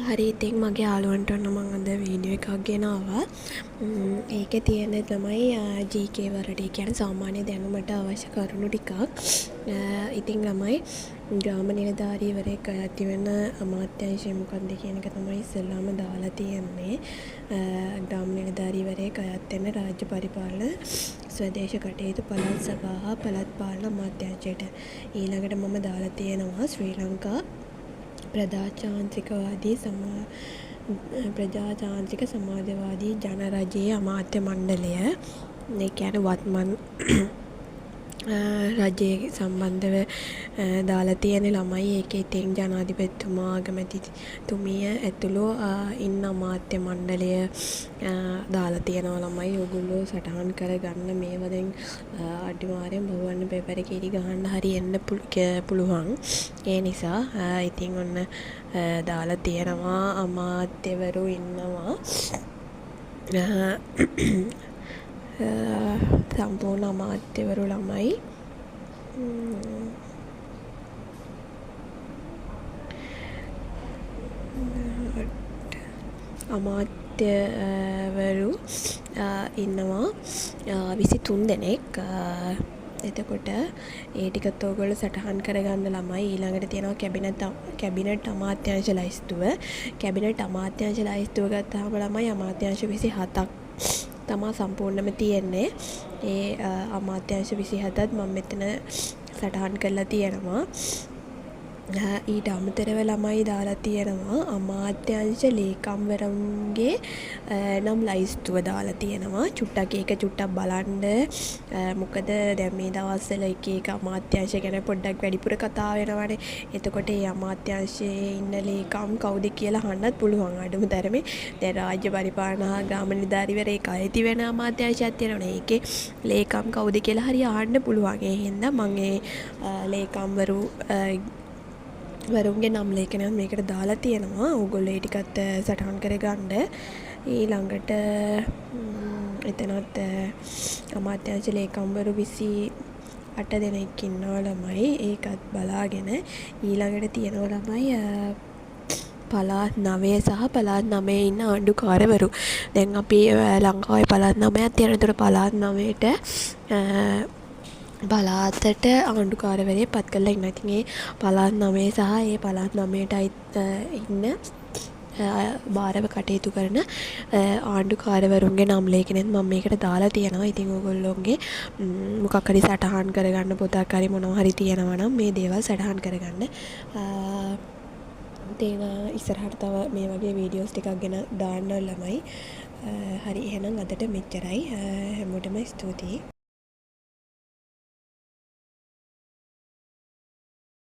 හරි ඉතින් මගේ යාළුවන්ට ඔන්න මම අද වීඩියෝ එකක් ගෙනාවා. ඒකේ තියෙන තමයි GK වලට කියන්නේ සාමාන්‍ය දැනුමට අවශ්‍ය කරුණු ටිකක්. ඉතින් ළමයි ග්‍රාම නිලධාරීවරයෙක් අයත් වෙන අමාත්‍යාංශය මොකක්ද කියන එක තමයි ඉස්සෙල්ලාම දාලා තියෙන්නේ. ග්‍රාම නිලධාරීවරයෙක් අයත් වෙන රාජ්‍ය පරිපාලන ස්වදේශ කටයුතු පළාත් සභා හා පළාත් පාලන අමාත්‍යාංශයට. ඊළඟට මම දාලා තියෙනවා ශ්‍රී ලංකා ප්‍රජාතාන්ත්‍රික සමාජවාදී ජනරජයේ අමාත්‍ය මණ්ඩලය. ඒ කියන්නේ වත්මන් රජයේ සම්බන්ධව දාලා තියෙන ළමයි. ඒකේ ඉතින් ජනාධිපතිතුමා අගමැතිතුමිය ඇතුළු ඉන්න අමාත්‍ය මණ්ඩලය දාලා තියෙනවා ළමයි. ඔයගොල්ලෝ සටහන් කරගන්න මේවා දැන් අනිවාර්යෙන් බහුවර්ණ පේපර් එකේ ඉරි ගහන්න හරි එන්න පුළුවන්. ඒ නිසා ඉතින් ඔන්න දාලා තියෙනවා අමාත්‍යවරු ඉන්නවා. සම්පූර්ණ අමාත්‍යවරු ළමයි. අමාත්‍යවරු ඉන්නවා 23 දෙනෙක්. එතකොට ඒ ටිකත් ඔයගොල්ලෝ සටහන් කරගන්න ළමයි. ඊළඟට තියෙනවා කැබිනට් අමාත්‍යාංශ ලයිස්තුව. කැබිනට් අමාත්‍යාංශ ලයිස්තුව ගත්තාම ළමයි අමාත්‍යාංශ 27ක් තමා සම්පූර්ණයෙන්ම තියෙන්නේ. ඒ අමාත්‍යාංශ 27ත් මම මෙතන සටහන් කරලා තියෙනවා. ඊට අමතරව ළමයි දාලා තියෙනවා අමාත්‍යාංශ ලේකම්වරුන්ගේ නම් ලයිස්තුව දාලා තියෙනවා. චුට්ටක් ඒක චුට්ටක් බලන්න. මොකද දැන් මේ දවස්වල එක අමාත්‍යාංශ ගැන පොඩ්ඩක් වැඩිපුර කතා වෙනවානේ. එතකොට ඒ අමාත්‍යාංශයේ ඉන්න ලේකම් කවුද කියලා අහන්නත් පුළුවන්. අඩුම තරමේ දැන් රාජ්‍ය පරිපාලන හා ග්‍රාම නිලධාරීවරයෙක් අයිති වෙන අමාත්‍යාංශයක් තියෙනවනේ. ඒකේ ලේකම් කවුද කියලා හරි අහන්න පුළුවන්. ඒ හින්දා මම ඒ ලේකම්වරු වරුන්ගේ නම් ලේඛනයත් මේකට දාලා තියෙනවා. ඕගොල්ලෝ ඒ ටිකත් සටහන් කරගන්න. ඊළඟට එතනත් අමාත්‍යාංශ ලේකම්වරු 28 දෙනෙක් ඉන්නවා ළමයි. ඒකත් බලාගෙන ඊළඟට තියෙනවා ළමයි පළාත් 9 සහ පළාත් 9 ඉන්න ආණ්ඩුකාරවරු. දැන් අපි ලංකාවේ පළාත් 9ක් තියෙනතර පළාත් 9ට පළාතට ආණ්ඩුකාරවරයෙක් පත් කරලා ඉන්නවා. ඉතින් ඒ පළාත් 9 සහ ඒ පළාත් 9ට ඉන්න භාරව කටයුතු කරන ආණ්ඩුකාරවරුන්ගේ නම් ලේඛනයත් මම මේකට දාලා තියෙනවා. ඉතින් ඔයගොල්ලෝගේ මොකක් හරි සටහන් කරගන්න පොතක් හරි මොනවා හරි තියෙනවා නම් මේ දේවල් සටහන් කරගන්න. ඉතින් ඉස්සරහට තව මේ වගේ වීඩියෝස් ටිකක් ගැන දාන්න ළමයි. හරි එහෙනම් අදට මෙච්චරයි. හැමෝටම ස්තුතියි.